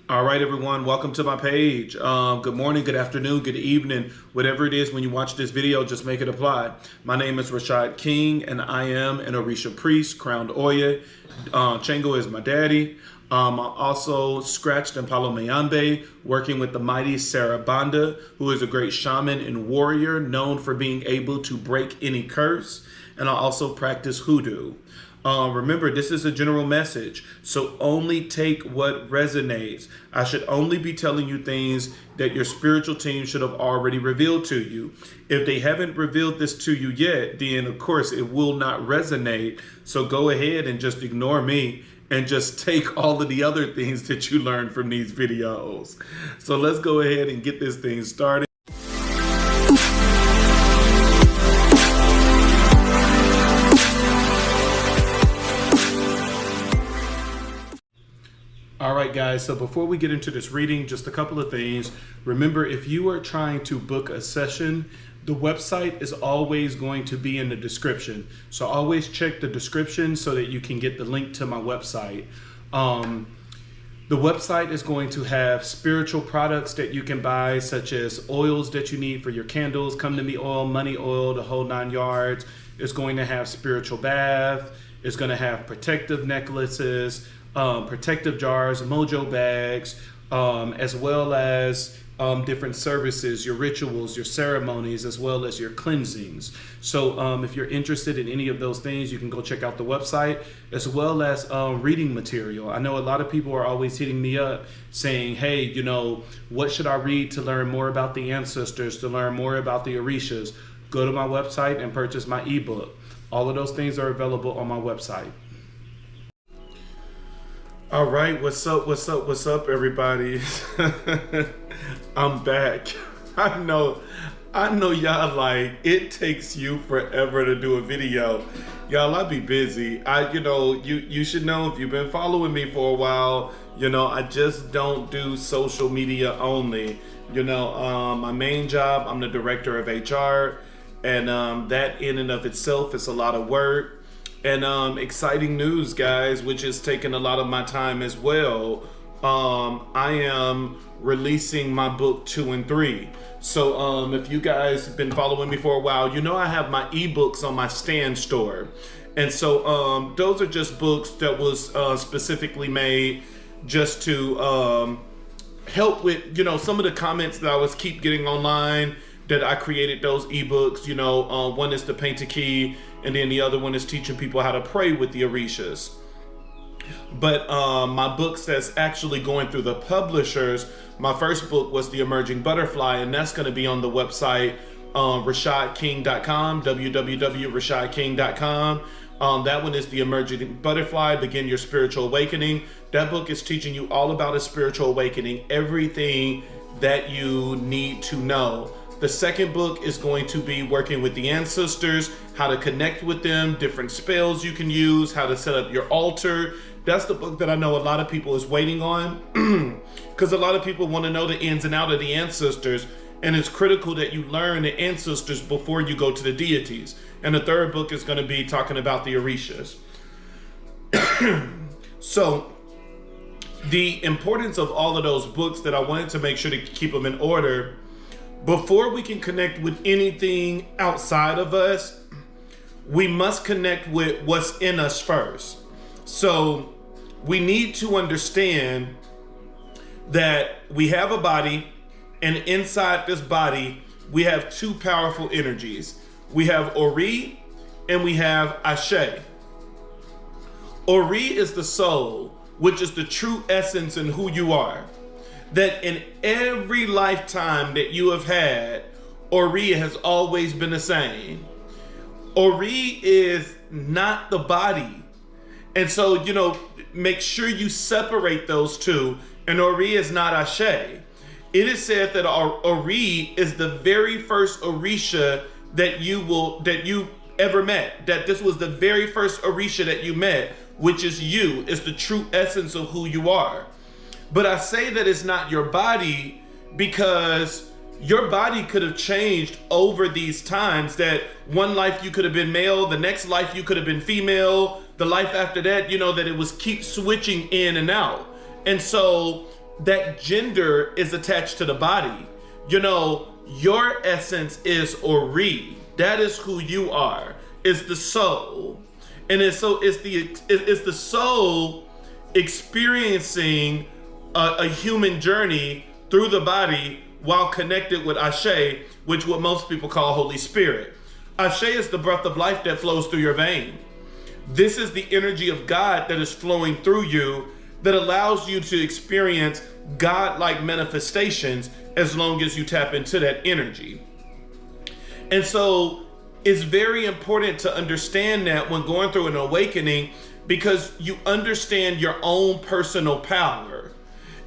All right, everyone, welcome to my page. Good morning, good afternoon, good evening, whatever it is when you watch this video, just make it apply. My name is Rashad King, and I am an Orisha priest, crowned Oya. Chengo is my daddy. I'm also scratched in Palo Mayambe, working with the mighty Sarah Banda, who is a great shaman and warrior known for being able to break any curse. And I also practice hoodoo. Remember, this is a general message, so only take what resonates. I should only be telling you things that your spiritual team should have already revealed to you. If they haven't revealed this to you yet, then of course it will not resonate. So go ahead and just ignore me and just take all of the other things that you learned from these videos. So let's go ahead and get this thing started. All right, guys, so before we get into this reading, just a couple of things. Remember, if you are trying to book a session, the website is always going to be in the description. So always check the description so that you can get the link to my website. The website is going to have spiritual products that you can buy, such as oils that you need for your candles, come to me oil, money oil, the whole 9 yards. It's going to have spiritual bath. It's going to have protective necklaces, protective jars, mojo bags, as well as different services, your rituals, your ceremonies, as well as your cleansings. So if you're interested in any of those things, you can go check out the website, as well as reading material. I know a lot of people are always hitting me up saying, hey, you know, what should I read to learn more about the ancestors, to learn more about the Orishas? Go to my website and purchase my ebook. All of those things are available on my website. All right, what's up, everybody? I'm back. I know y'all like, it takes you forever to do a video. Y'all, I be busy. You should know, if you've been following me for a while, I just don't do social media only. My main job, I'm the director of HR, and that in and of itself is a lot of work. And exciting news, guys, which is taking a lot of my time as well. I am releasing my book 2 and 3. So if you guys have been following me for a while, I have my ebooks on my Stand store. And so those are just books that was specifically made just to help with, some of the comments that I keep getting online, that I created those ebooks. One is the Paint a Key, and then the other one is teaching people how to pray with the Orishas. But my books that's actually going through the publishers, my first book was The Emerging Butterfly, and that's going to be on the website rashadking.com, www.rashadking.com. That one is The Emerging Butterfly, Begin Your Spiritual Awakening. That book is teaching you all about a spiritual awakening, everything that you need to know. The second book is going to be working with the ancestors, how to connect with them, different spells you can use, how to set up your altar. That's the book that I know a lot of people is waiting on, because a lot of people want to know the ins and outs of the ancestors, and it's critical that you learn the ancestors before you go to the deities. And the third book is going to be talking about the Orishas. So the importance of all of those books, that I wanted to make sure to keep them in order. Before we can connect with anything outside of us, we must connect with what's in us first. So we need to understand that we have a body, and inside this body, we have two powerful energies. We have Ori and we have Ashe. Ori is the soul, which is the true essence in who you are. That in every lifetime that you have had, Ori has always been the same. Ori is not the body. And so, make sure you separate those two. And Ori is not Ashe. It is said that Ori is the very first Orisha that you ever met. That this was the very first Orisha that you met, which is you, is the true essence of who you are. But I say that it's not your body because your body could have changed over these times. That one life you could have been male, the next life you could have been female, the life after that, that it was keep switching in and out. And so that gender is attached to the body. You know, your essence is Ori. That is who you are. It's the soul. And it's the soul experiencing a human journey through the body while connected with Ashe, which what most people call Holy Spirit. Ashe is the breath of life that flows through your vein. This is the energy of God that is flowing through you that allows you to experience God-like manifestations as long as you tap into that energy. And so it's very important to understand that when going through an awakening, because you understand your own personal power.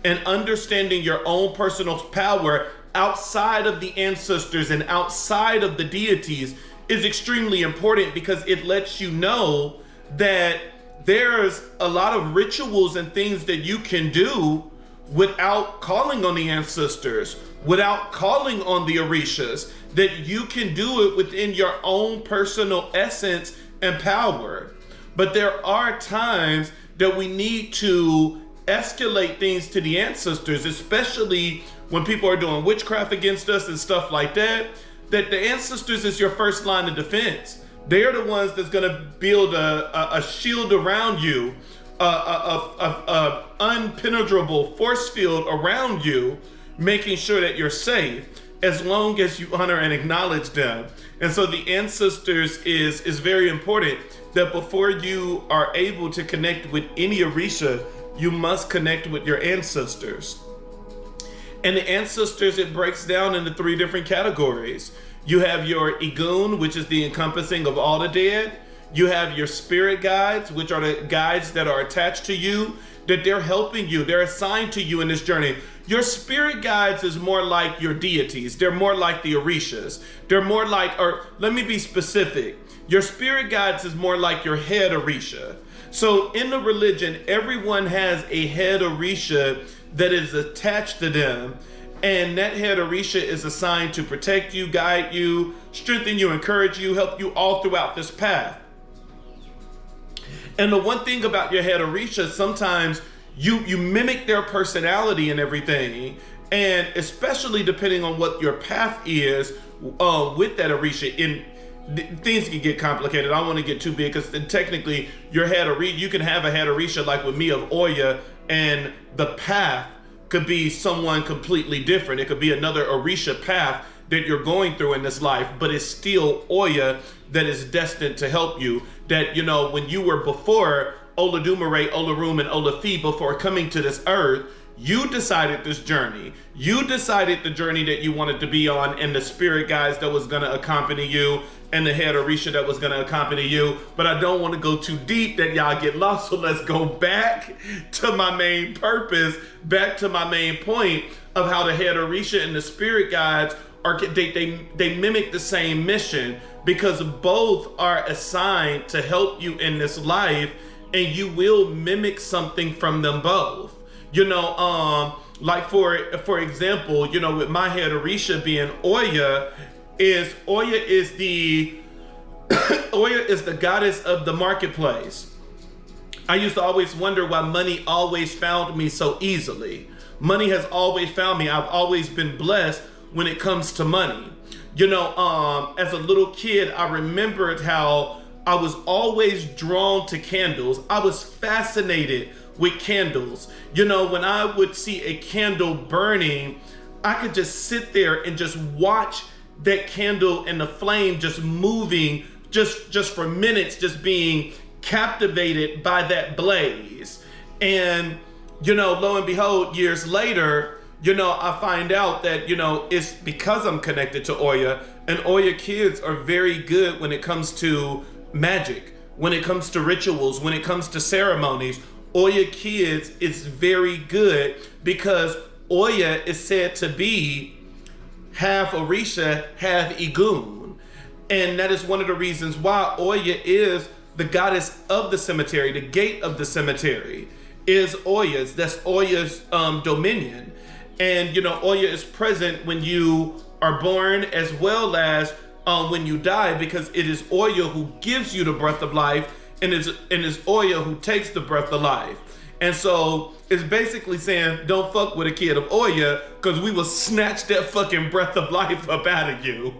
And understanding your own personal power outside of the ancestors and outside of the deities is extremely important, because it lets you know that there's a lot of rituals and things that you can do without calling on the ancestors, without calling on the Orishas, that you can do it within your own personal essence and power. But there are times that we need to escalate things to the ancestors, especially when people are doing witchcraft against us and stuff like that, that the ancestors is your first line of defense. They're the ones that's gonna build a shield around you, a unpenetrable force field around you, making sure that you're safe as long as you honor and acknowledge them. And so the ancestors is very important, that before you are able to connect with any Orisha, you must connect with your ancestors. And the ancestors, it breaks down into 3 different categories. You have your Igun, which is the encompassing of all the dead. You have your spirit guides, which are the guides that are attached to you, that they're helping you, they're assigned to you in this journey. Your spirit guides is more like your deities. They're more like the Orishas. They're more like, or let me be specific. Your spirit guides is more like your head Orisha. So in the religion, everyone has a head Orisha that is attached to them. And that head Orisha is assigned to protect you, guide you, strengthen you, encourage you, help you all throughout this path. And the one thing about your head Orisha, sometimes you mimic their personality and everything. And especially depending on what your path is with that Orisha, things can get complicated. I don't want to get too big, because technically your head Orisha, you can have a head Orisha like with me of Oya, and the path could be someone completely different. It could be another Orisha path that you're going through in this life, but it's still Oya that is destined to help you. That, you know, when you were before Oladumare, Olarum, and Olafi, before coming to this earth, you decided this journey. You decided the journey that you wanted to be on, and the spirit guides that was gonna accompany you, and the head Orisha that was gonna accompany you. But I don't want to go too deep that y'all get lost, so let's go back to my main purpose, back to my main point of how the head Orisha and the spirit guides are, they mimic the same mission, because both are assigned to help you in this life, and you will mimic something from them both. You know, like for example, you know, with my head Orisha being Oya is the Oya is the goddess of the marketplace. I used to always wonder why money always found me so easily. Money has always found me. I've always been blessed when it comes to money. You know, as a little kid, I remembered how I was always drawn to candles. I was fascinated with candles. You know, when I would see a candle burning, I could just sit there and just watch that candle and the flame just moving just for minutes, just being captivated by that blaze. And, you know, lo and behold, years later, you know, I find out that, you know, it's because I'm connected to Oya, and Oya kids are very good when it comes to magic, when it comes to rituals, when it comes to ceremonies. Oya kids is very good because Oya is said to be half Orisha, half Igun. And that is one of the reasons why Oya is the goddess of the cemetery. The gate of the cemetery is Oya's. That's Oya's dominion. And, you know, Oya is present when you are born as well as when you die, because it is Oya who gives you the breath of life, and it's Oya who takes the breath of life. And so it's basically saying, don't fuck with a kid of Oya, because we will snatch that fucking breath of life up out of you.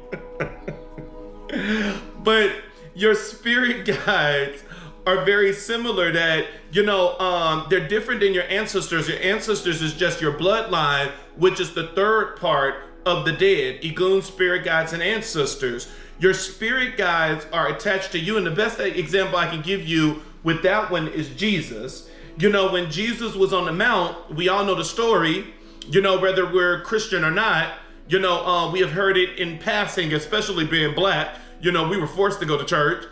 But your spirit guides are very similar, that, they're different than your ancestors. Your ancestors is just your bloodline, which is the third part of the dead. Igun, spirit guides, and ancestors. Your spirit guides are attached to you. And the best example I can give you with that one is Jesus. When Jesus was on the mount, we all know the story, whether we're Christian or not, we have heard it in passing, especially being black. We were forced to go to church,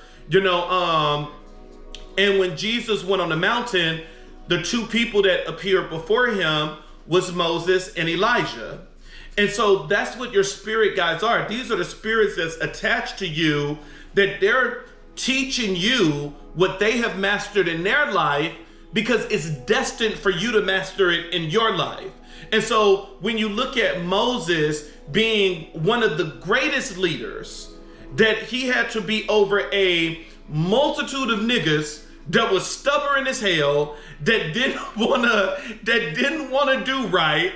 and when Jesus went on the mountain, the two people that appeared before him was Moses and Elijah. And so that's what your spirit guides are. These are the spirits that's attached to you, that they're teaching you what they have mastered in their life, because it's destined for you to master it in your life. And so when you look at Moses being one of the greatest leaders, that he had to be over a multitude of niggas that was stubborn as hell, that didn't wanna do right.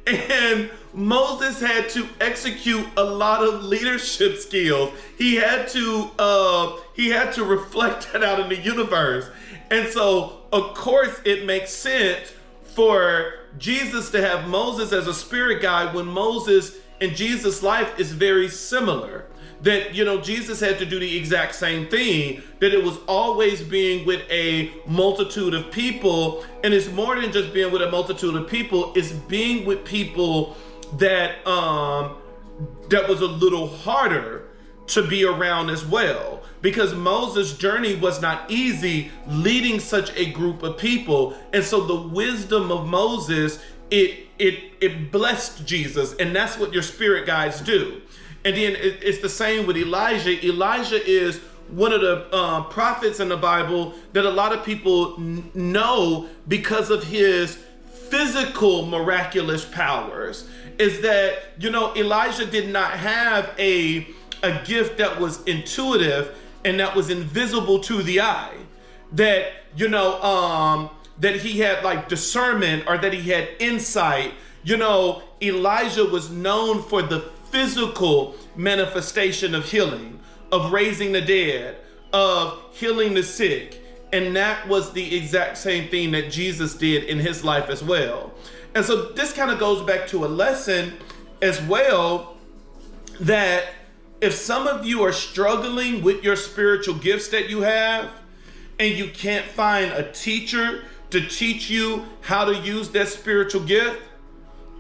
And Moses had to execute a lot of leadership skills. He had to reflect that out in the universe. And so, of course, it makes sense for Jesus to have Moses as a spirit guide, when Moses and Jesus' life is very similar. That, Jesus had to do the exact same thing, that it was always being with a multitude of people. And it's more than just being with a multitude of people, it's being with people that that was a little harder to be around as well, because Moses' journey was not easy leading such a group of people. And so the wisdom of Moses, it blessed Jesus, and that's what your spirit guides do. And then it's the same with Elijah. Elijah is one of the prophets in the Bible that a lot of people know because of his physical miraculous powers. Is that, Elijah did not have a gift that was intuitive and that was invisible to the eye. That, that he had like discernment, or that he had insight. Elijah was known for the physical manifestation of healing, of raising the dead, of healing the sick. And that was the exact same thing that Jesus did in his life as well. And so this kind of goes back to a lesson as well, that if some of you are struggling with your spiritual gifts that you have, and you can't find a teacher to teach you how to use that spiritual gift,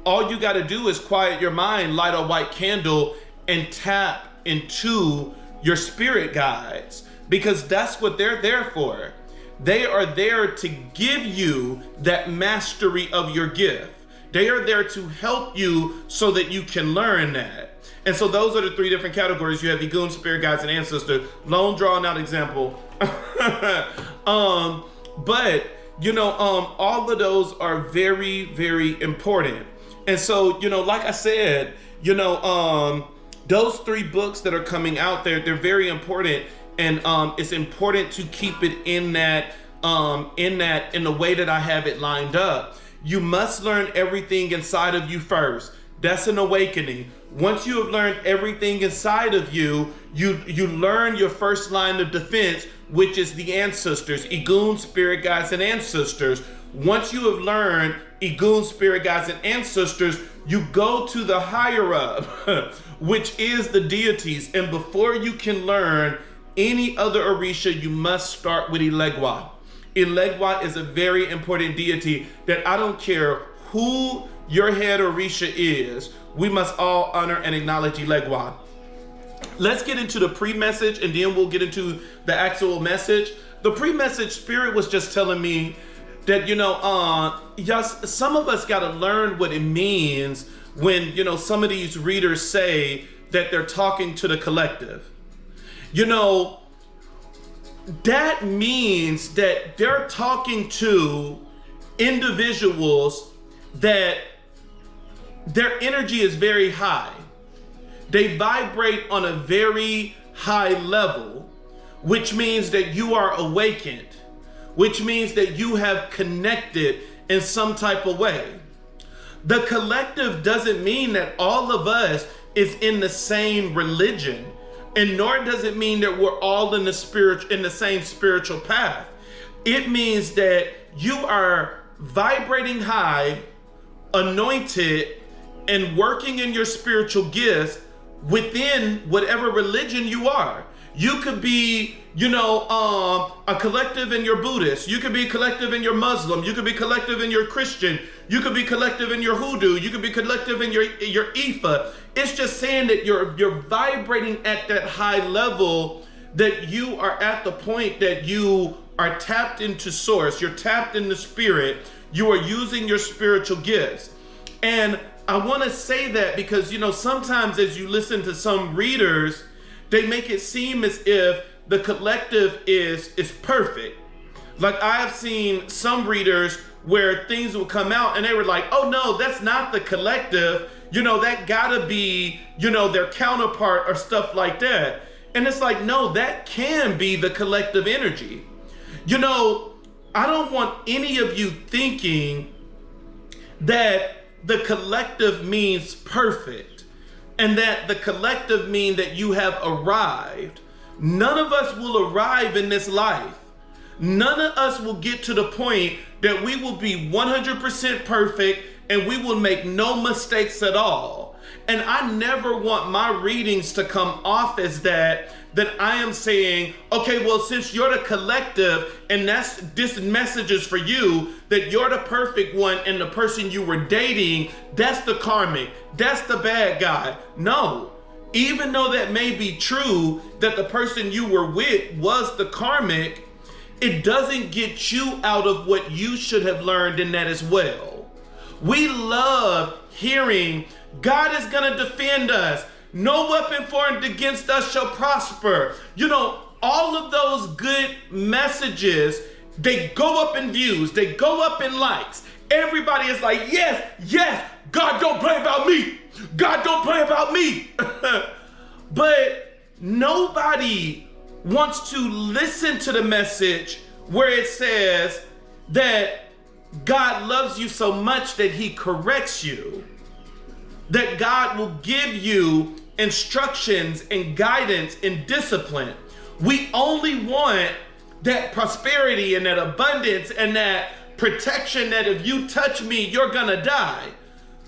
all you got to do is quiet your mind, light a white candle, and tap into your spirit guides, because that's what they're there for. They are there to give you that mastery of your gift. They are there to help you so that you can learn that. And so those are the three different categories. You have Igun, spirit guides, and ancestors. Long drawn out example. But all of those are very, very important. And so, like I said, those three books that are coming out there, they're very important. And it's important to keep it in the way that I have it lined up. You must learn everything inside of you first. That's an awakening. Once you have learned everything inside of you, you learn your first line of defense, which is the ancestors, Igun, spirit guides, and ancestors. Once you have learned Igun, spirit guides, and ancestors, you go to the higher up, which is the deities. And before you can learn any other Orisha, you must start with Ilegwa. Ilegwa is a very important deity that I don't care who your head Orisha is, we must all honor and acknowledge Ilegwa. Let's get into the pre-message, and then we'll get into the actual message. The pre-message, Spirit was just telling me that, some of us got to learn what it means when, some of these readers say that they're talking to the collective. That means that they're talking to individuals that their energy is very high. They vibrate on a very high level, which means that you are awakened, which means that you have connected in some type of way. The collective doesn't mean that all of us is in the same religion, and nor does it mean that we're all in the same spiritual path. It means that you are vibrating high, anointed, and working in your spiritual gifts within whatever religion you are. You could be, a collective in your Buddhist. You could be collective in your Muslim. You could be collective in your Christian. You could be collective in your Hoodoo. You could be collective in your Ifa. It's just saying that you're vibrating at that high level, that you are at the point that you are tapped into source. You're tapped into spirit. You are using your spiritual gifts. And I want to say that because, sometimes as you listen to some readers, they make it seem as if the collective is perfect. Like I have seen some readers where things will come out and they were like, oh no, that's not the collective. That gotta be, their counterpart or stuff like that. And it's like, no, that can be the collective energy. I don't want any of you thinking that the collective means perfect and that the collective means that you have arrived. None of us will arrive in this life. None of us will get to the point that we will be 100% perfect and we will make no mistakes at all. And I never want my readings to come off as that I am saying, okay, well, since you're the collective and this message is for you, that you're the perfect one and the person you were dating, that's the karmic, that's the bad guy. No. Even though that may be true, that the person you were with was the karmic, it doesn't get you out of what you should have learned in that as well. We love hearing God is going to defend us. No weapon formed against us shall prosper. All of those good messages, they go up in views. They go up in likes. Everybody is like, yes, God don't play about me. God don't play about me. But nobody wants to listen to the message where it says that God loves you so much that he corrects you, that God will give you instructions and guidance and discipline. We only want that prosperity and that abundance and that protection, that if you touch me, you're gonna die.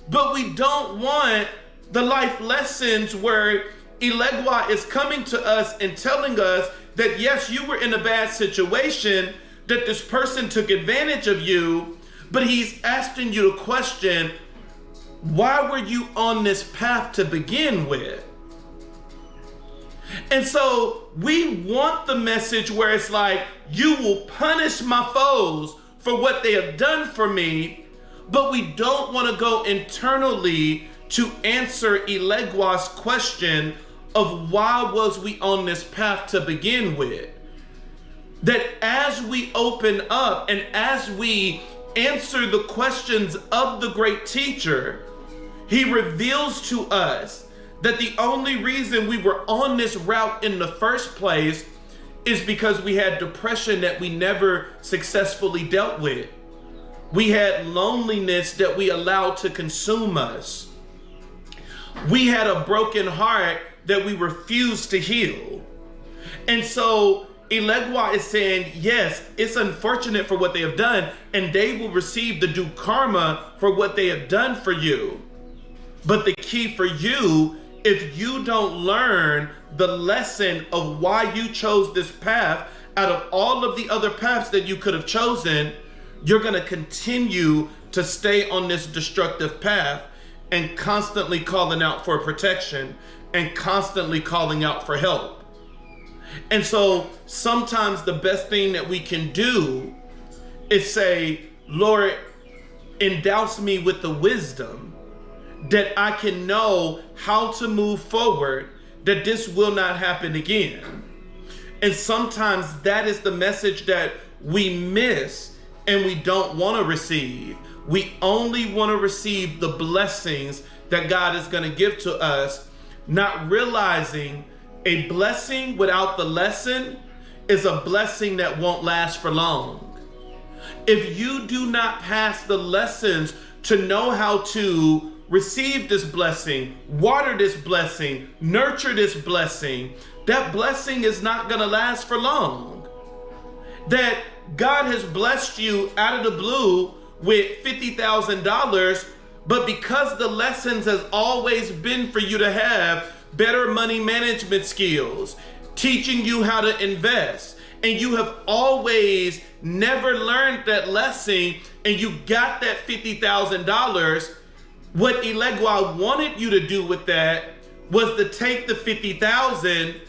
But we don't want the life lessons where Elegua is coming to us and telling us that yes, you were in a bad situation, that this person took advantage of you, but he's asking you to question, why were you on this path to begin with? And so we want the message where it's like, you will punish my foes for what they have done for me, but we don't want to go internally to answer Elegua's question of why was we on this path to begin with. That as we open up and as we answer the questions of the great teacher, he reveals to us that the only reason we were on this route in the first place is because we had depression that we never successfully dealt with. We had loneliness that we allowed to consume us. We had a broken heart that we refused to heal. And so Elegua is saying, yes, it's unfortunate for what they have done, and they will receive the due karma for what they have done for you. But the key for you, if you don't learn the lesson of why you chose this path out of all of the other paths that you could have chosen, you're going to continue to stay on this destructive path and constantly calling out for protection and constantly calling out for help. And so sometimes the best thing that we can do is say, Lord, endows me with the wisdom that I can know how to move forward, that this will not happen again. And sometimes that is the message that we miss and we don't want to receive. We only want to receive the blessings that God is going to give to us, not realizing a blessing without the lesson is a blessing that won't last for long. If you do not pass the lessons to know how to receive this blessing, water this blessing, nurture this blessing, that blessing is not going to last for long. That God has blessed you out of the blue with $50,000, but because the lessons has always been for you to have better money management skills, teaching you how to invest, and you have always never learned that lesson, and you got that $50,000, what Elegua wanted you to do with that was to take the $50,000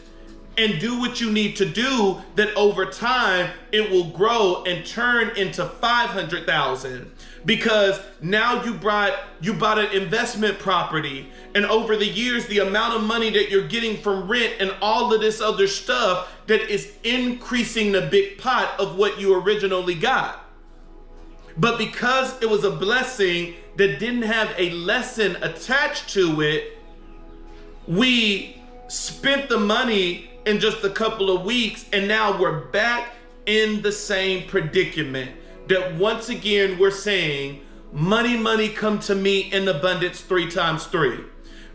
and do what you need to do, that over time it will grow and turn into $500,000. Because now you bought an investment property, and over the years, the amount of money that you're getting from rent and all of this other stuff that is increasing the big pot of what you originally got. But because it was a blessing that didn't have a lesson attached to it, we spent the money in just a couple of weeks, and now we're back in the same predicament. That once again, we're saying, money, money, come to me in abundance 3 times 3.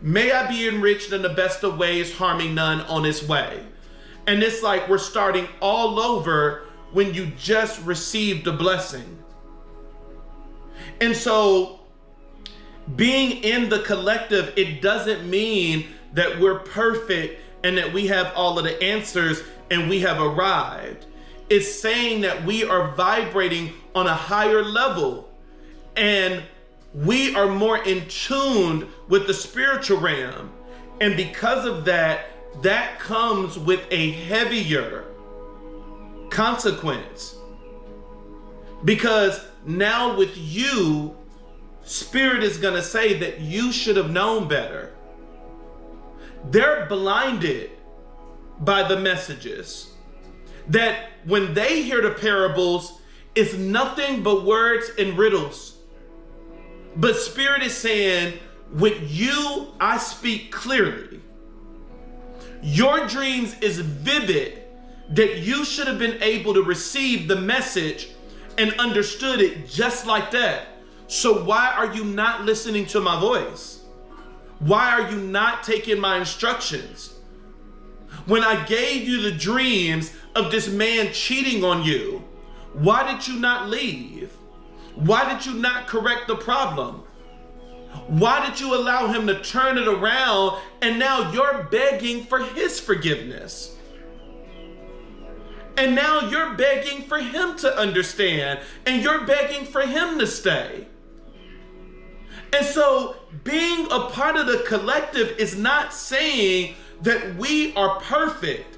May I be enriched in the best of ways, harming none on its way. And it's like we're starting all over when you just received a blessing. And so being in the collective, it doesn't mean that we're perfect and that we have all of the answers and we have arrived. It's saying that we are vibrating on a higher level, and we are more in tune with the spiritual realm. And because of that, that comes with a heavier consequence. Because now with you, Spirit is going to say that you should have known better. They're blinded by the messages. That when they hear the parables, it's nothing but words and riddles. But Spirit is saying, with you, I speak clearly. Your dreams is vivid, that you should have been able to receive the message and understood it just like that. So why are you not listening to my voice? Why are you not taking my instructions? When I gave you the dreams of this man cheating on you, why did you not leave? Why did you not correct the problem? Why did you allow him to turn it around, and now you're begging for his forgiveness? And now you're begging for him to understand, and you're begging for him to stay. And so being a part of the collective is not saying that we are perfect,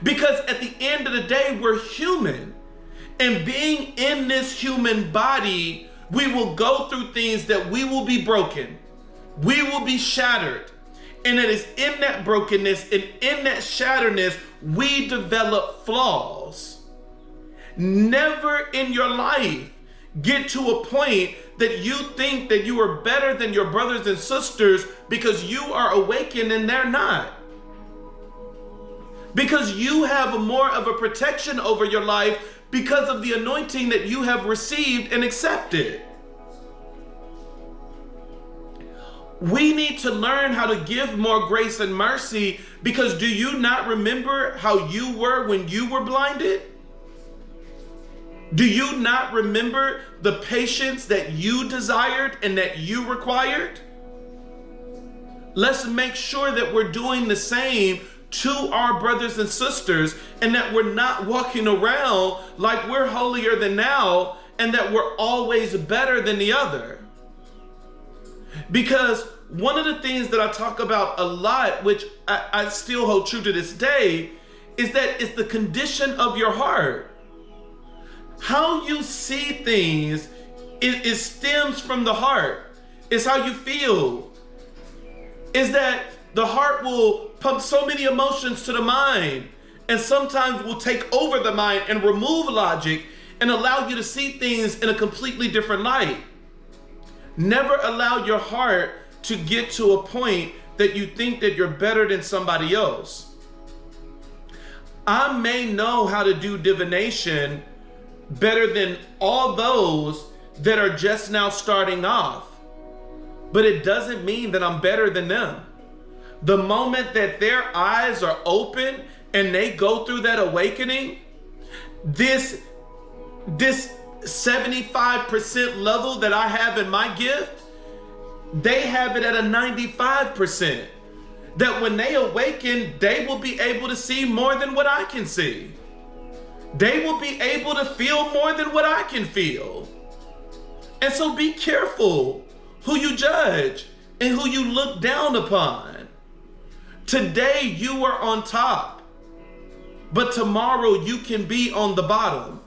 because at the end of the day, we're human. And being in this human body, we will go through things that we will be broken. We will be shattered. And it is in that brokenness and in that shatteredness, we develop flaws. Never in your life get to a point that you think that you are better than your brothers and sisters because you are awakened and they're not. Because you have more of a protection over your life because of the anointing that you have received and accepted. We need to learn how to give more grace and mercy, because do you not remember how you were when you were blinded? Do you not remember the patience that you desired and that you required? Let's make sure that we're doing the same to our brothers and sisters, and that we're not walking around like we're holier than thou and that we're always better than the other. Because one of the things that I talk about a lot, which I still hold true to this day, is that it's the condition of your heart. How you see things, it stems from the heart. It's how you feel. Is that the heart will pump so many emotions to the mind, and sometimes will take over the mind and remove logic and allow you to see things in a completely different light. Never allow your heart to get to a point that you think that you're better than somebody else. I may know how to do divination better than all those that are just now starting off. But it doesn't mean that I'm better than them. The moment that their eyes are open and they go through that awakening, this 75% level that I have in my gift, they have it at a 95%. That when they awaken, they will be able to see more than what I can see. They will be able to feel more than what I can feel. And so be careful who you judge and who you look down upon. Today you are on top, but tomorrow you can be on the bottom.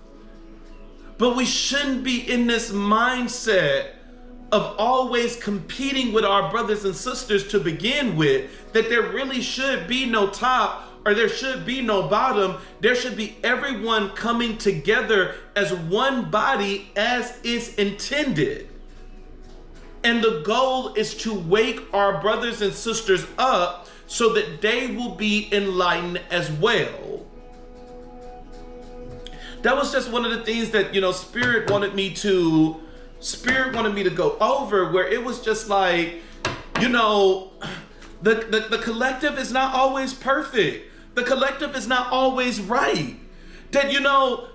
But we shouldn't be in this mindset of always competing with our brothers and sisters to begin with, that there really should be no top or there should be no bottom. There should be everyone coming together as one body as is intended. And the goal is to wake our brothers and sisters up so that they will be enlightened as well. That was just one of the things that, Spirit wanted me to go over, where it was just like, the collective is not always perfect. The collective is not always right. That,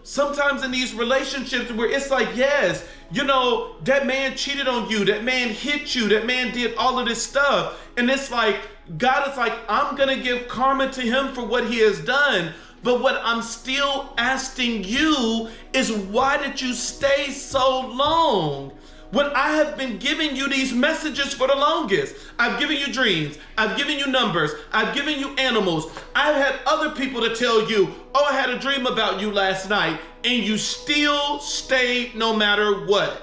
sometimes in these relationships where it's like, yes, that man cheated on you, that man hit you, that man did all of this stuff. And it's like, God is like, I'm going to give karma to him for what he has done. But what I'm still asking you is, why did you stay so long? When I have been giving you these messages for the longest. I've given you dreams. I've given you numbers. I've given you animals. I've had other people to tell you, oh, I had a dream about you last night, and you still stayed no matter what.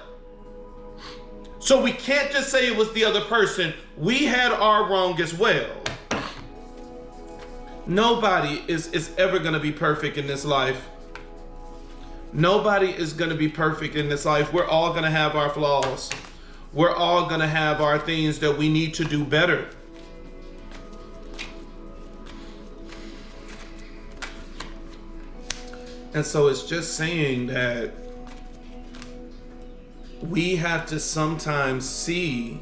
So we can't just say it was the other person. We had our wrong as well. Nobody is ever going to be perfect in this life. Nobody is going to be perfect in this life. We're all going to have our flaws. We're all going to have our things that we need to do better. And so it's just saying that we have to sometimes see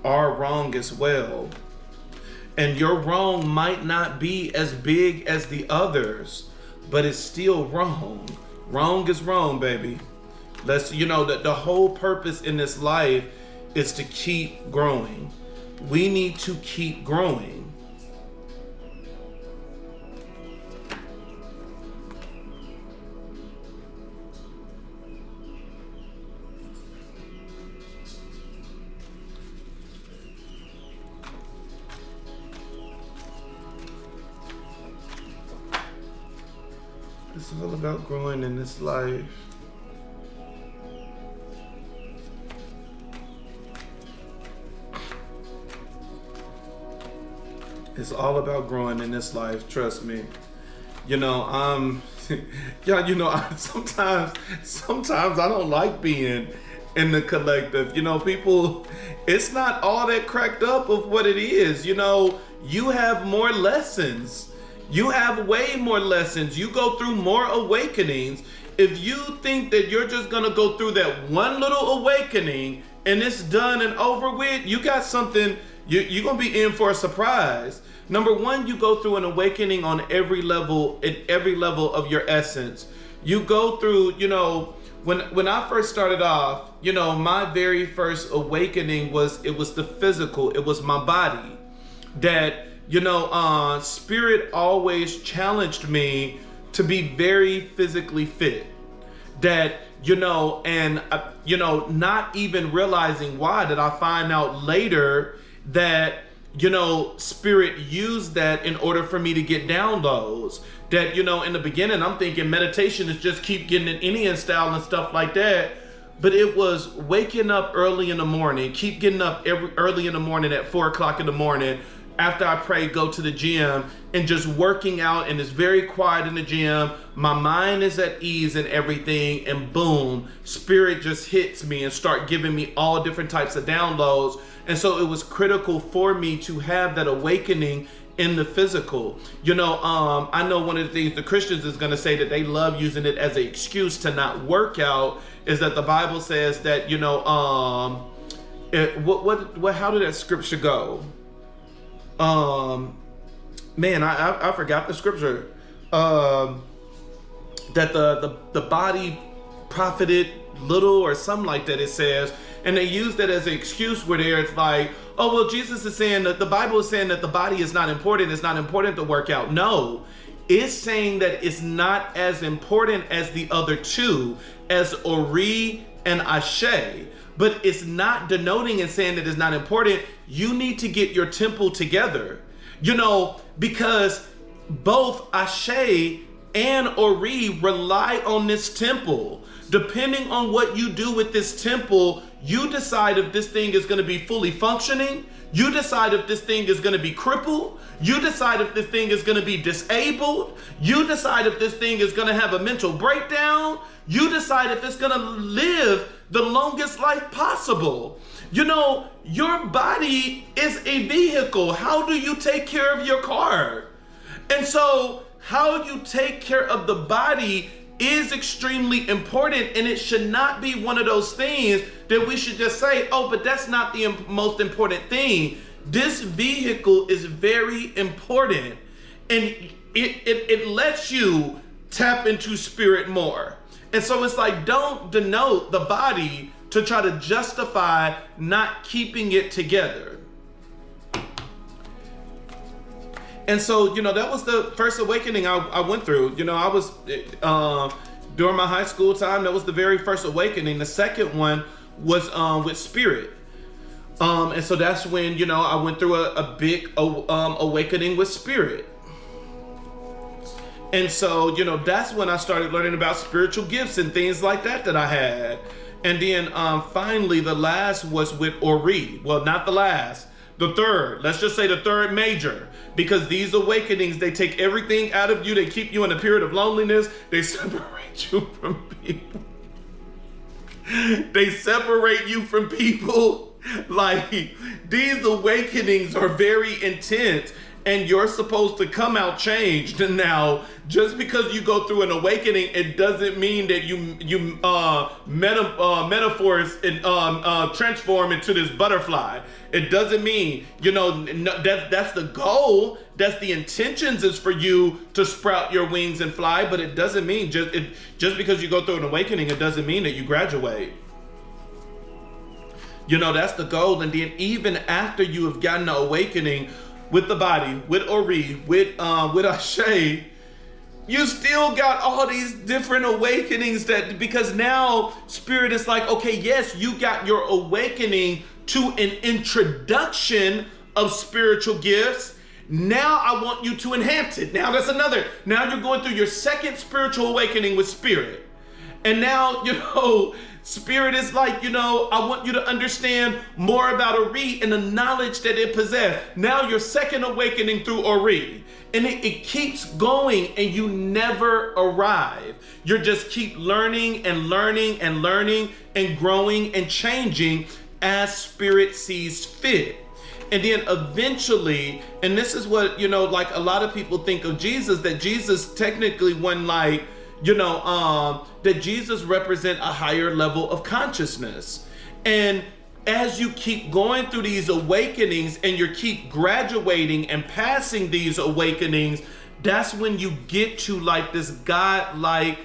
are wrong as well. And your wrong might not be as big as the others, but it's still wrong. Wrong is wrong, baby. Let's, that the whole purpose in this life is to keep growing. We need to keep growing. It's all about growing in this life. It's all about growing in this life, trust me. Sometimes I don't like being in the collective. People, it's not all that cracked up of what it is. You have more lessons. You have way more lessons. You go through more awakenings. If you think that you're just gonna go through that one little awakening and it's done and over with, you got something, you're gonna be in for a surprise. Number one, you go through an awakening on every level, at every level of your essence. You go through, when I first started off, my very first awakening was the physical, it was my body. That Spirit always challenged me to be very physically fit. That, not even realizing why, that I find out later that, Spirit used that in order for me to get downloads. That, in the beginning, I'm thinking meditation is just keep getting an Indian style and stuff like that. But it was waking up early in the morning, keep getting up early in the morning at 4 o'clock in the morning. After I pray, go to the gym and just working out, and it's very quiet in the gym. My mind is at ease and everything, and boom, Spirit just hits me and start giving me all different types of downloads. And so it was critical for me to have that awakening in the physical. I know one of the things the Christians is going to say that they love using it as an excuse to not work out is that the Bible says that, how did that scripture go? Man, I forgot the scripture. That the body profited little or something like that, it says. And they use that as an excuse where it's like, oh, well, Jesus is saying that the Bible is saying that the body is not important. It's not important to work out. No, it's saying that it's not as important as the other two, as Ori and Ashe. But it's not denoting and saying that it's not important. You need to get your temple together, because both Ashe and Ori rely on this temple. Depending on what you do with this temple, you decide if this thing is going to be fully functioning. You decide if this thing is going to be crippled. You decide if this thing is going to be disabled. You decide if this thing is going to have a mental breakdown. You decide if it's going to live the longest life possible. Your body is a vehicle. How do you take care of your car? And so how you take care of the body is extremely important, and it should not be one of those things that we should just say, oh, but that's not the most important thing. This vehicle is very important, and it lets you tap into spirit more. And so it's like, don't denote the body to try to justify not keeping it together. And so, that was the first awakening I went through. I was, during my high school time, that was the very first awakening. The second one was with spirit. And so that's when, I went through a big awakening with spirit. And so, that's when I started learning about spiritual gifts and things like that I had. And then finally, the last was with Ori. Well, not the last. The third, let's just say the third major, because these awakenings, they take everything out of you. They keep you in a period of loneliness. They separate you from people. They separate you from people. Like, these awakenings are very intense, and you're supposed to come out changed. And now, just because you go through an awakening, it doesn't mean that you metaphors and transform into this butterfly. It doesn't mean, that's the goal. That's the intentions, is for you to sprout your wings and fly. But it doesn't mean just because you go through an awakening, it doesn't mean that you graduate. That's the goal. And then even after you have gotten an awakening with the body, with Ori, with Ashe, you still got all these different awakenings because now spirit is like, okay, yes, you got your awakening to an introduction of spiritual gifts. Now I want you to enhance it. Now now you're going through your second spiritual awakening with spirit. And now, spirit is like, I want you to understand more about Ori and the knowledge that it possesses. Now your second awakening through Ori. And it keeps going, and you never arrive. You just keep learning and learning and learning and growing and changing as spirit sees fit. And then eventually, and this is what, like a lot of people think of Jesus, that Jesus technically wasn't like, that Jesus represent a higher level of consciousness. And as you keep going through these awakenings and you keep graduating and passing these awakenings, that's when you get to like this God-like,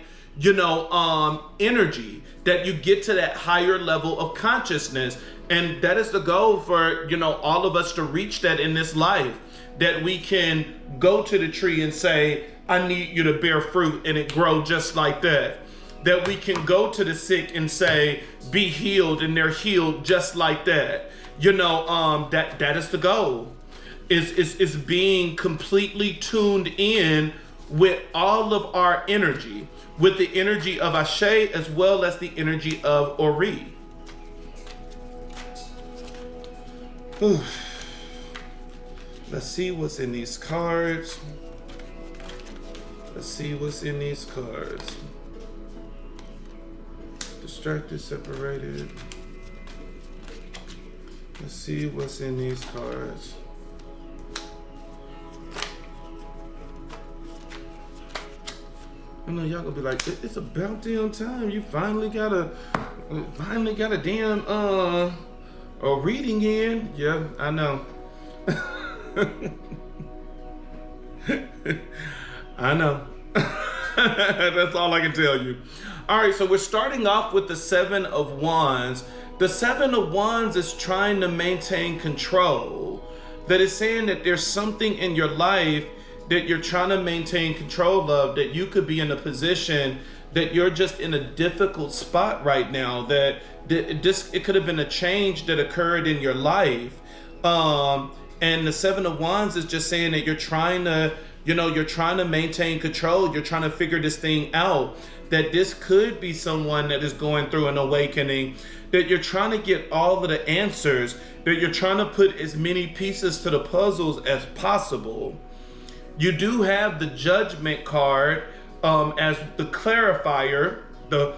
energy, that you get to that higher level of consciousness. And that is the goal for, all of us to reach that in this life, that we can go to the tree and say, I need you to bear fruit, and it grow just like that. That we can go to the sick and say, be healed, and they're healed just like that. That is the goal, is being completely tuned in with all of our energy, with the energy of Ashe as well as the energy of Ori. Let's see what's in these cards. Let's see what's in these cards. Distracted, separated. Let's see what's in these cards. I know y'all gonna be like, it's about damn time. You finally got a damn a reading in. Yeah, I know. I know. That's all I can tell you. All right, so we're starting off with the Seven of Wands. The Seven of Wands is trying to maintain control. That is saying that there's something in your life that you're trying to maintain control of, that you could be in a position that you're just in a difficult spot right now, that it could have been a change that occurred in your life. And the Seven of Wands is just saying that you're trying to, you're trying to maintain control. You're trying to figure this thing out, that this could be someone that is going through an awakening, that you're trying to get all of the answers, that you're trying to put as many pieces to the puzzles as possible. You do have the Judgment card as the clarifier, the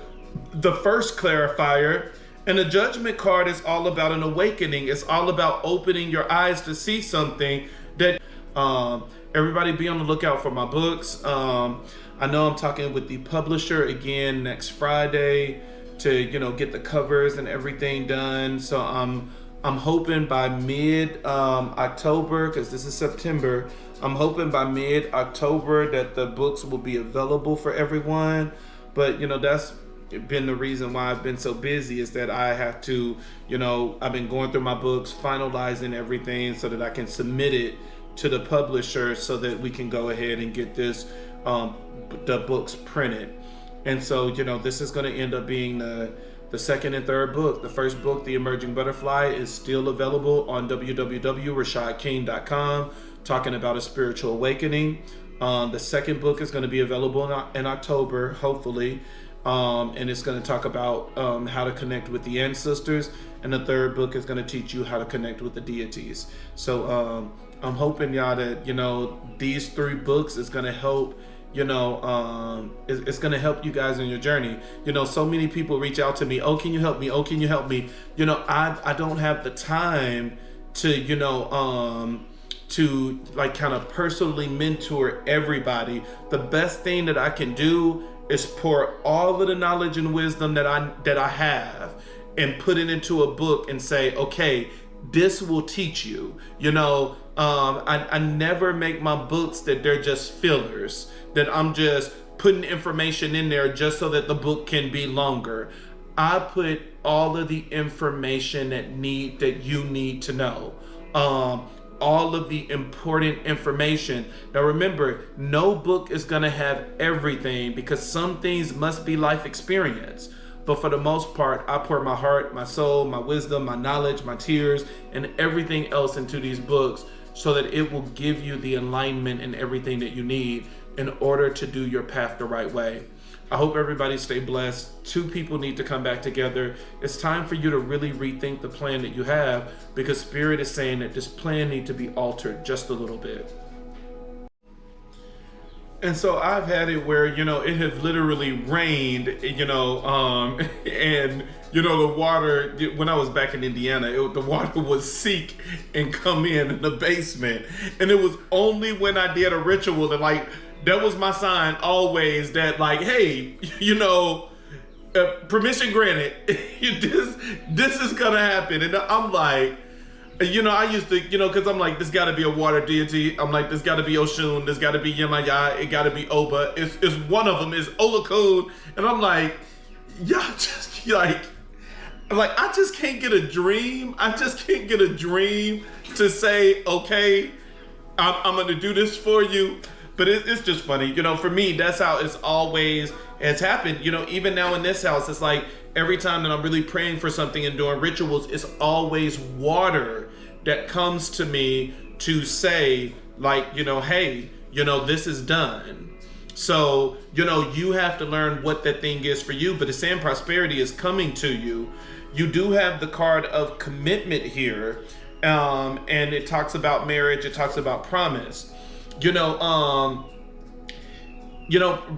first clarifier. And the Judgment card is all about an awakening. It's all about opening your eyes to see something that, everybody be on the lookout for my books. I know I'm talking with the publisher again next Friday to, get the covers and everything done. So I'm hoping by mid October, because this is September, I'm hoping by mid-October that the books will be available for everyone. But, that's been the reason why I've been so busy, is that I have to, I've been going through my books, finalizing everything so that I can submit it to the publisher so that we can go ahead and get this, the books printed. And so, this is going to end up being the second and third book. The first book, The Emerging Butterfly, is still available on www.rashadking.com, talking about a spiritual awakening. The second book is going to be available in October, hopefully. And it's going to talk about how to connect with the ancestors. And the third book is going to teach you how to connect with the deities. So I'm hoping, y'all, that, these three books is going to help, it's going to help you guys in your journey. So many people reach out to me. Oh, can you help me? Oh, can you help me? I don't have the time to, to like kind of personally mentor everybody. The best thing that I can do is pour all of the knowledge and wisdom that I have and put it into a book and say, okay, this will teach you. I never make my books that they're just fillers, that I'm just putting information in there just so that the book can be longer. I put all of the information that you need to know. All of the important information. Now remember, no book is gonna have everything, because some things must be life experience. But for the most part, I pour my heart, my soul, my wisdom, my knowledge, my tears, and everything else into these books so that it will give you the alignment and everything that you need in order to do your path the right way. I hope everybody stay blessed. Two people need to come back together. It's time for you to really rethink the plan that you have, because Spirit is saying that this plan needs to be altered just a little bit. And so I've had it where, it has literally rained, and, the water, when I was back in Indiana, the water would seep and come in the basement. And it was only when I did a ritual that, that was my sign always, that hey, permission granted, this is gonna happen. And I'm like, I used to, because I'm like, this gotta be a water deity. I'm like, this gotta be Oshun, this gotta be Yemaya, it gotta be Oba. It's one of them, is Olakun. And I'm like, y'all just I just can't get a dream. I just can't get a dream to say, okay, I'm gonna do this for you. But it's just funny, for me, that's how it's always has happened. Even now in this house, it's like every time that I'm really praying for something and doing rituals, it's always water that comes to me to say, hey, this is done. So, you have to learn what that thing is for you. But the same prosperity is coming to you. You do have the card of commitment here. And it talks about marriage. It talks about promise.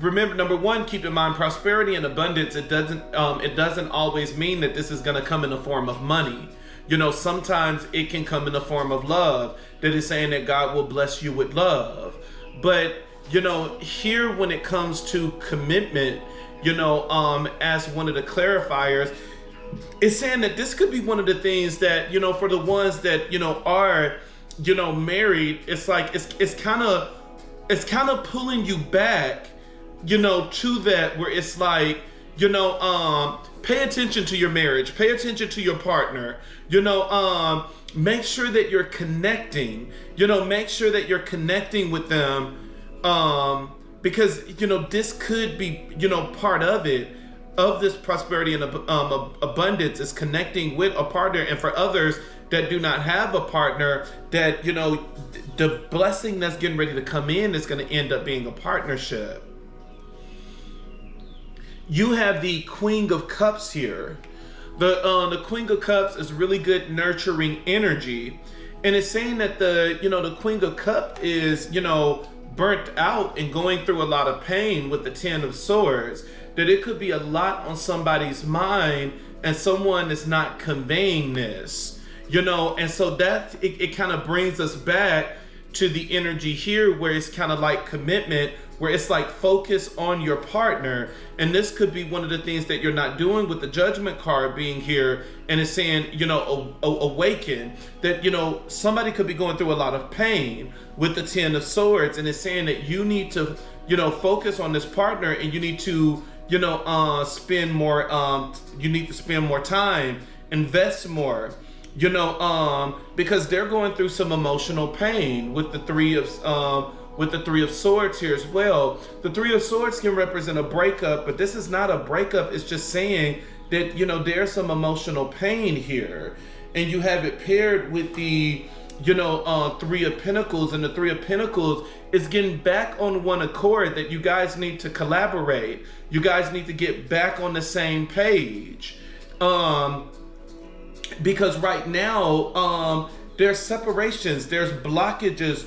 Remember, number one, keep in mind, prosperity and abundance, it doesn't always mean that this is going to come in the form of money. Sometimes it can come in the form of love, that is saying that God will bless you with love. But, here when it comes to commitment, as one of the clarifiers, it's saying that this could be one of the things that, for the ones that, are, married, it's like, it's kind of pulling you back, to that, where it's like, pay attention to your marriage, pay attention to your partner, make sure that you're connecting, make sure that you're connecting with them, because, this could be, part of it, of this prosperity and abundance, is connecting with a partner. And for others that do not have a partner, that, the blessing that's getting ready to come in is going to end up being a partnership. You have the Queen of Cups here. The Queen of Cups is really good nurturing energy. And it's saying that the Queen of Cups is, burnt out and going through a lot of pain with the Ten of Swords. That it could be a lot on somebody's mind and someone is not conveying this, and so that it kind of brings us back to the energy here where it's kind of like commitment, where it's like focus on your partner. And this could be one of the things that you're not doing with the Judgment card being here. And it's saying, awaken, that, somebody could be going through a lot of pain with the Ten of Swords. And it's saying that you need to, focus on this partner, and you need to, spend more, you need to spend more time, invest more, because they're going through some emotional pain with the Three of Swords here as well. The Three of Swords can represent a breakup, but this is not a breakup. It's just saying that, there's some emotional pain here. And you have it paired with the, Three of Pentacles, and the Three of Pentacles is getting back on one accord, that you guys need to collaborate. You guys need to get back on the same page. Because right now, there's separations, there's blockages,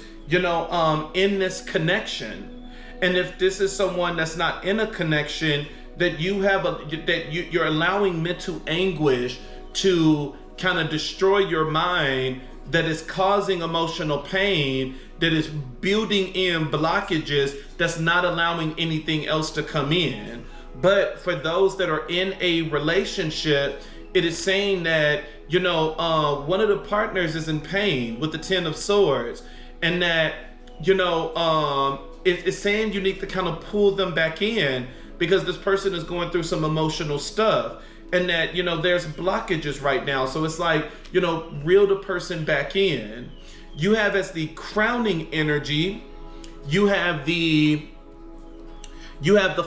in this connection. And if this is someone that's not in a connection, that you're allowing mental anguish to kind of destroy your mind, that is causing emotional pain, that is building in blockages, that's not allowing anything else to come in. But for those that are in a relationship, it is saying that, one of the partners is in pain with the Ten of Swords, and that, it's saying you need to kind of pull them back in, because this person is going through some emotional stuff, and that, there's blockages right now. So it's like, reel the person back in. You have, as the crowning energy, you have the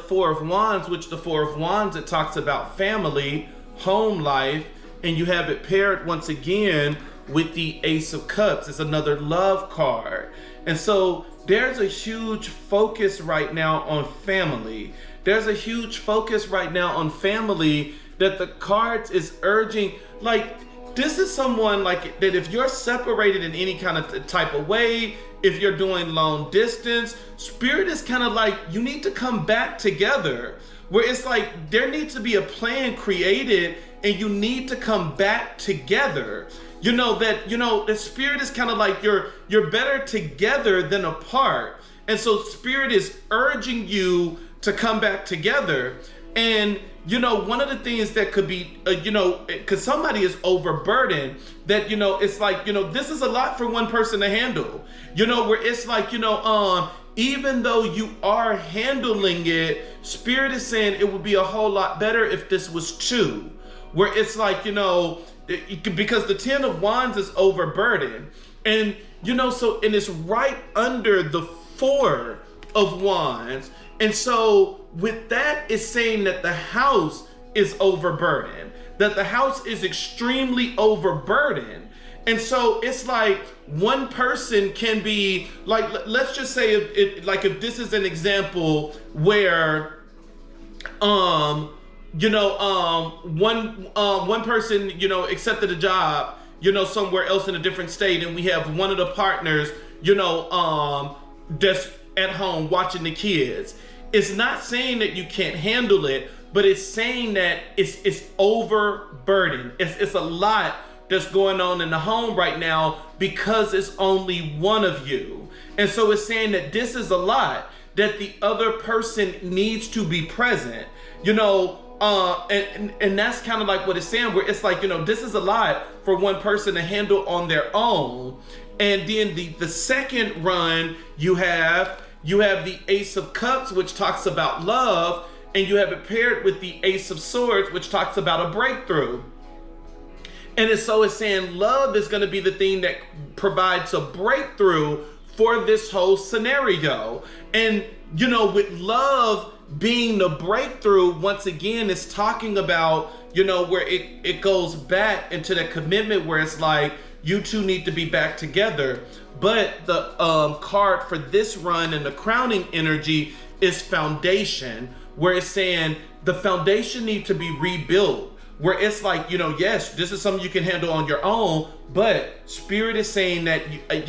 Four of Wands, which the Four of Wands, it talks about family, home life, and you have it paired once again with the Ace of Cups. It's another love card. And so there's a huge focus right now on family. There's a huge focus right now on family, that the cards is urging, like, this is someone like that, if you're separated in any kind of type of way, if you're doing long distance, Spirit is kind of like, you need to come back together, where it's like there needs to be a plan created, and you need to come back together. The Spirit is kind of like, you're better together than apart. And so Spirit is urging you to come back together. And one of the things that could be, because somebody is overburdened, that, it's like, this is a lot for one person to handle, where it's like, even though you are handling it, Spirit is saying it would be a whole lot better if this was two, where it's like, because the Ten of Wands is overburdened, and, so, and it's right under the Four of Wands. And so with that, it's saying that the house is overburdened, that the house is extremely overburdened. And so it's like one person can be like, let's just say if this is an example where, one person, accepted a job, somewhere else in a different state, and we have one of the partners, that's at home watching the kids. It's not saying that you can't handle it, but it's saying that it's overburdened. It's a lot that's going on in the home right now, because it's only one of you. And so it's saying that this is a lot, that the other person needs to be present, you know. And that's kind of like what it's saying, where it's like, you know, this is a lot for one person to handle on their own. And then the second run, you have the Ace of Cups, which talks about love, and you have it paired with the Ace of Swords, which talks about a breakthrough. And so it's saying love is going to be the thing that provides a breakthrough for this whole scenario. And, you know, with love being the breakthrough, once again, it's talking about, you know, where it goes back into that commitment where it's like, you two need to be back together. But the card for this run and the crowning energy is foundation, where it's saying the foundation needs to be rebuilt. Where it's like, you know, yes, this is something you can handle on your own, but Spirit is saying that,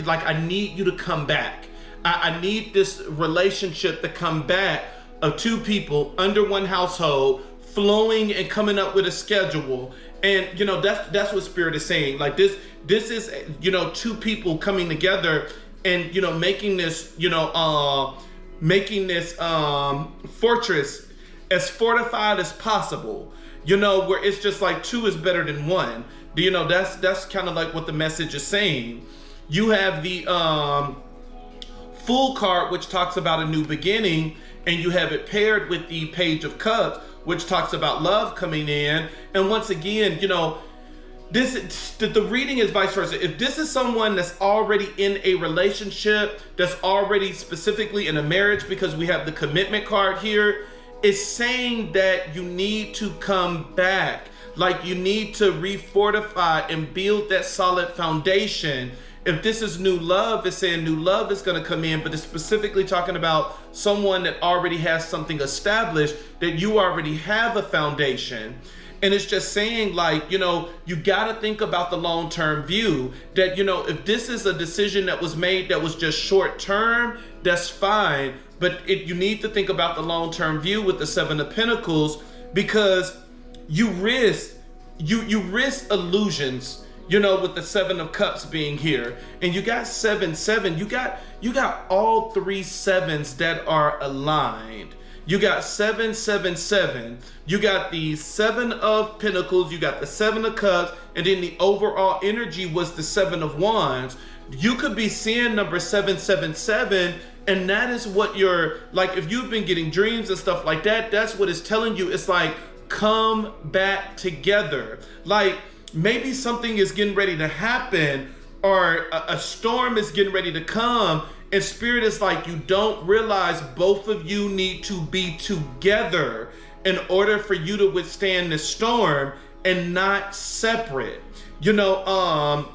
like, I need you to come back. I need this relationship to come back of two people under one household, flowing and coming up with a schedule. And, you know, that's what Spirit is saying. Like, this is, you know, two people coming together and, you know, making this, you know, fortress as fortified as possible. You know, where it's just like two is better than one. You know, that's kind of like what the message is saying. You have the Fool card, which talks about a new beginning, and you have it paired with the Page of Cups, which talks about love coming in. And once again, you know, the reading is vice versa. If this is someone that's already in a relationship, that's already specifically in a marriage, because we have the commitment card here, it's saying that you need to come back. Like, you need to refortify and build that solid foundation. If this is new love, it's saying new love is going to come in, but it's specifically talking about someone that already has something established, that you already have a foundation. And it's just saying, like, you know, you got to think about the long-term view, that, you know, if this is a decision that was made that was just short-term, that's fine. But you need to think about the long-term view with the Seven of Pentacles, because you risk illusions, you know, with the Seven of Cups being here. And you got 7-7. You got all three sevens that are aligned. You got 7-7-7. You got the Seven of Pentacles, you got the Seven of Cups, and then the overall energy was the Seven of Wands. You could be seeing number 7-7-7, and that is what you're, like, if you've been getting dreams and stuff like that, that's what it's telling you. It's like, come back together. Like, maybe something is getting ready to happen, or a storm is getting ready to come, and Spirit is like, you don't realize both of you need to be together in order for you to withstand the storm and not separate. You know,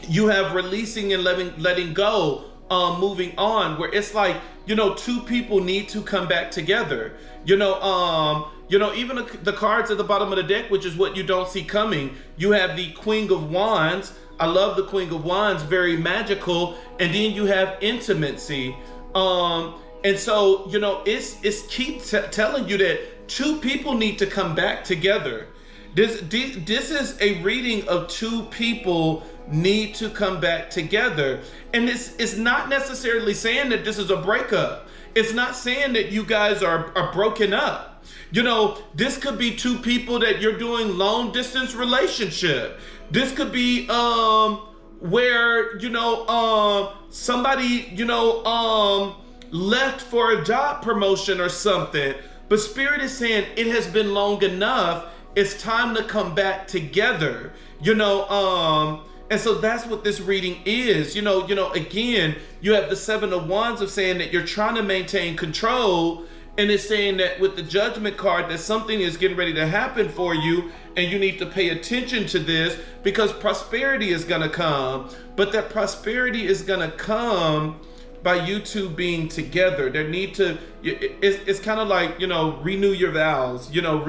you have releasing and letting go, moving on, where it's like, you know, two people need to come back together. You know, even the cards at the bottom of the deck, which is what you don't see coming. You have the Queen of Wands. I love the Queen of Wands, very magical. And then you have intimacy. And so, you know, it's keep telling you that two people need to come back together. This is a reading of two people need to come back together. And it's not necessarily saying that this is a breakup. It's not saying that you guys are broken up. You know, this could be two people that you're doing long distance relationship. This could be where, you know, somebody, you know, left for a job promotion or something. But Spirit is saying it has been long enough. It's time to come back together. You know, and so that's what this reading is. You know, again, you have the Seven of Wands of saying that you're trying to maintain control. And it's saying that with the Judgment card, that something is getting ready to happen for you, and you need to pay attention to this, because prosperity is going to come. But that prosperity is going to come by you two being together. There need to, it's kind of like, you know, renew your vows, you know,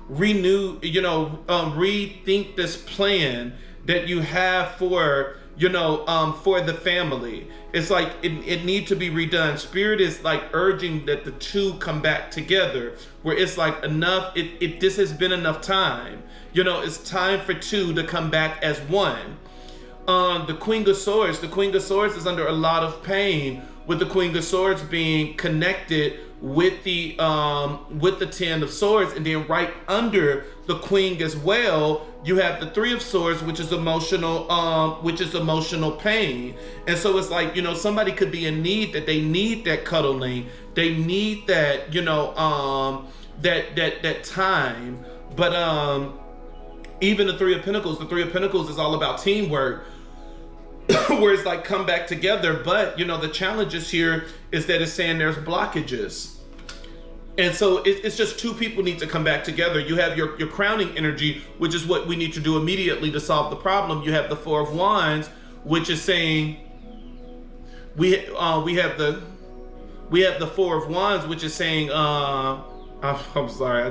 renew, you know, rethink this plan that you have for, you know, for the family. It's like it needs to be redone. Spirit is like urging that the two come back together, where it's like enough, this has been enough time. You know, it's time for two to come back as one. The Queen of Swords is under a lot of pain with the Queen of Swords being connected with the 10 of Swords, and then right under the Queen as well, you have the 3 of Swords, which is emotional pain. And so it's like, somebody could be in need, that they need that cuddling, they need that, that time. But even the 3 of Pentacles is all about teamwork. Where it's like, come back together. But the challenges here is that it's saying there's blockages. And so it's just 2 people need to come back together. You have your crowning energy, which is what we need to do immediately to solve the problem. You have the 4 of Wands, which is saying we have the 4 of Wands, which is saying I'm sorry,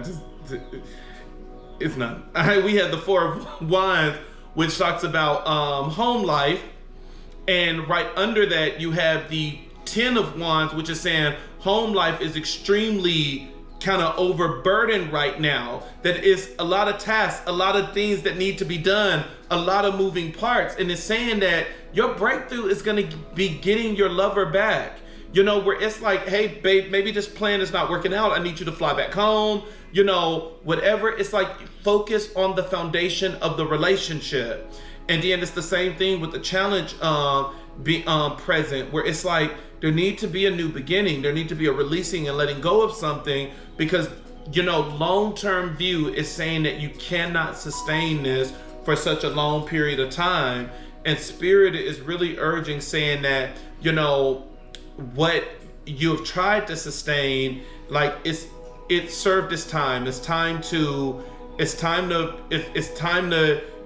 it's not. We have the 4 of Wands, which talks about home life. And right under that, you have the 10 of Wands, which is saying home life is extremely kind of overburdened right now. That is a lot of tasks, a lot of things that need to be done, a lot of moving parts. And it's saying that your breakthrough is going to be getting your lover back. Where it's like, hey, babe, maybe this plan is not working out. I need you to fly back home. Whatever. It's like, focus on the foundation of the relationship. And then it's the same thing with the challenge present, where it's like, there need to be a new beginning. There need to be a releasing and letting go of something, because, long-term view is saying that you cannot sustain this for such a long period of time. And Spirit is really urging, saying that, what you have tried to sustain, like, it served its time. It's time to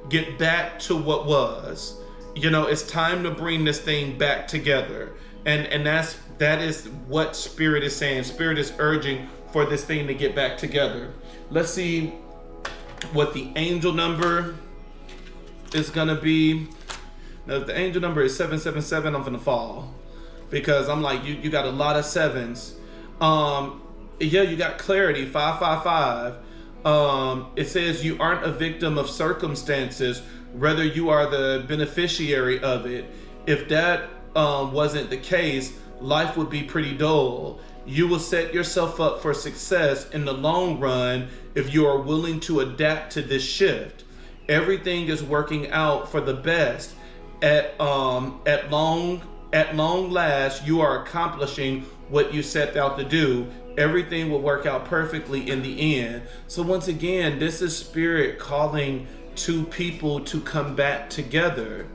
get back to what was. It's time to bring this thing back together. And that is what Spirit is saying. Spirit is urging for this thing to get back together. Let's see what the angel number is gonna be. Now, if the angel number is 777, I'm gonna fall, because I'm like, you got a lot of 7s. Yeah, you got clarity, 555. It says you aren't a victim of circumstances, rather you are the beneficiary of it. If that wasn't the case, life would be pretty dull. You will set yourself up for success in the long run if you are willing to adapt to this shift. Everything is working out for the best. At long last, you are accomplishing what you set out to do. Everything will work out perfectly in the end. So once again, this is Spirit calling 2 people to come back together.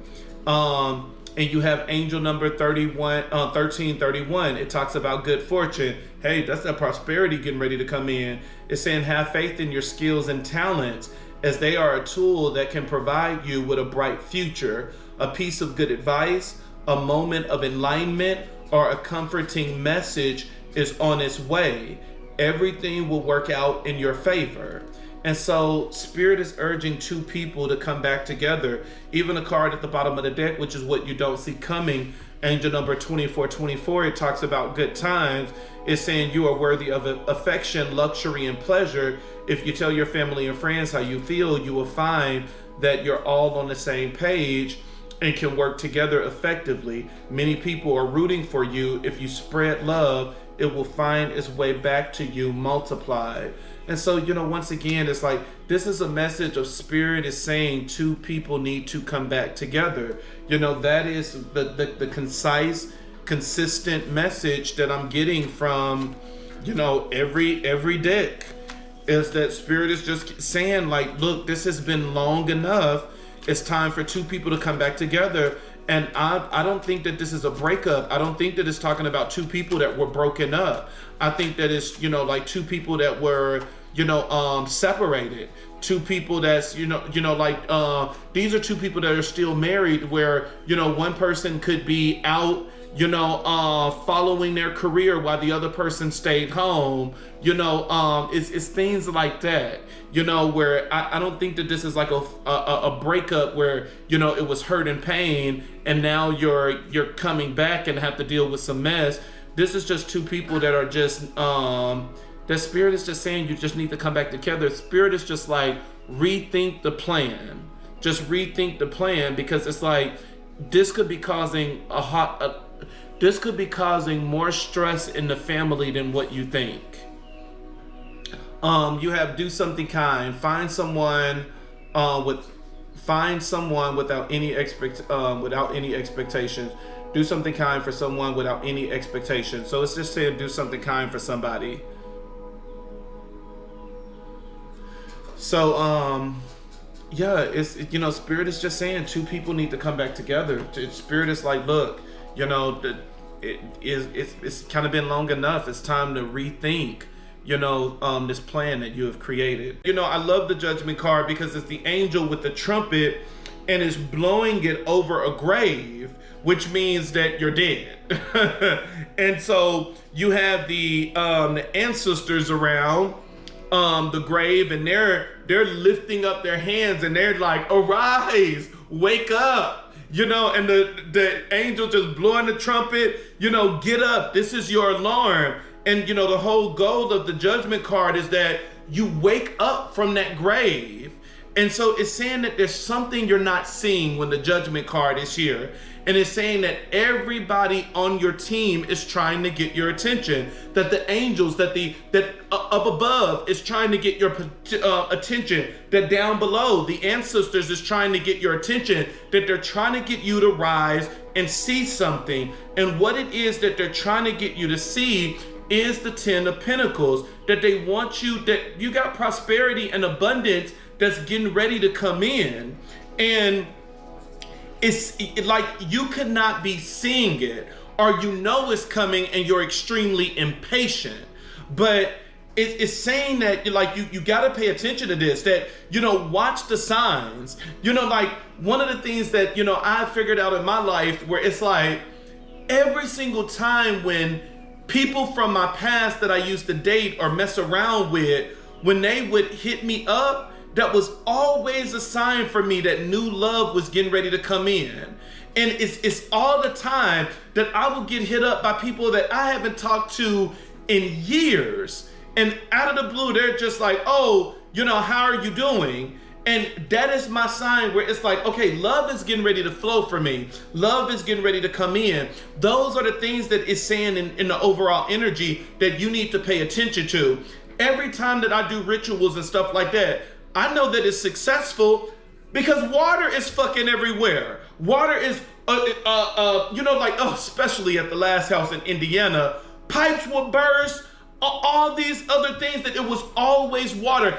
And you have angel number 1331. It talks about good fortune. Hey, that's that prosperity getting ready to come in. It's saying, have faith in your skills and talents, as they are a tool that can provide you with a bright future. A piece of good advice, a moment of enlightenment, or a comforting message is on its way. Everything will work out in your favor. And so Spirit is urging 2 people to come back together. Even a card at the bottom of the deck, which is what you don't see coming, angel number 2424, it talks about good times. It's saying you are worthy of affection, luxury, and pleasure. If you tell your family and friends how you feel, you will find that you're all on the same page and can work together effectively. Many people are rooting for you. If you spread love, it will find its way back to you multiplied. And so, once again, it's like, this is a message of Spirit is saying 2 people need to come back together. That is the concise, consistent message that I'm getting from, every deck, is that Spirit is just saying, like, look, this has been long enough. It's time for 2 people to come back together. And I don't think that this is a breakup. I don't think that it's talking about 2 people that were broken up. I think that it's, like 2 people that were, separated. 2 people that's, these are 2 people that are still married, where, one person could be out, following their career while the other person stayed home. It's things like that, where I don't think that this is like a breakup where, it was hurt and pain, and now you're coming back and have to deal with some mess. This is just 2 people that are just, that Spirit is just saying you just need to come back together. Spirit is just like, rethink the plan. Just rethink the plan, because it's like, this could be causing this could be causing more stress in the family than what you think. You have do something kind. Find someone without any expectations. Do something kind for someone without any expectations. So it's just saying do something kind for somebody. So yeah, it's, you know, Spirit is just saying two people need to come back together. Spirit is like, look, you know, it's kind of been long enough. It's time to rethink, you know, this plan that you have created. You know, I love the Judgment card because it's the angel with the trumpet and it's blowing it over a grave, which means that you're dead. And so you have the ancestors around the grave, and they're lifting up their hands and they're like, arise, wake up, you know, and the angel just blowing the trumpet, you know, get up, this is your alarm. And you know, the whole goal of the Judgment card is that you wake up from that grave. And so it's saying that there's something you're not seeing when the Judgment card is here. And it's saying that everybody on your team is trying to get your attention. That the angels, that up above is trying to get your attention. That down below, the ancestors is trying to get your attention. That they're trying to get you to rise and see something. And what it is that they're trying to get you to see is the 10 of Pentacles. That they want you, that you got prosperity and abundance that's getting ready to come in. And it's like you could not be seeing it, or you know it's coming and you're extremely impatient. But it's saying that like you got to pay attention to this, that, you know, watch the signs. You know, like one of the things that, you know, I figured out in my life where it's like every single time when people from my past that I used to date or mess around with, when they would hit me up, that was always a sign for me that new love was getting ready to come in. And it's all the time that I will get hit up by people that I haven't talked to in years. And out of the blue, they're just like, oh, you know, how are you doing? And that is my sign where it's like, okay, love is getting ready to flow for me. Love is getting ready to come in. Those are the things that it's saying in the overall energy that you need to pay attention to. Every time that I do rituals and stuff like that, I know that it's successful because water is fucking everywhere. Water is, you know, like, oh, especially at the last house in Indiana, pipes will burst, all these other things, that it was always water.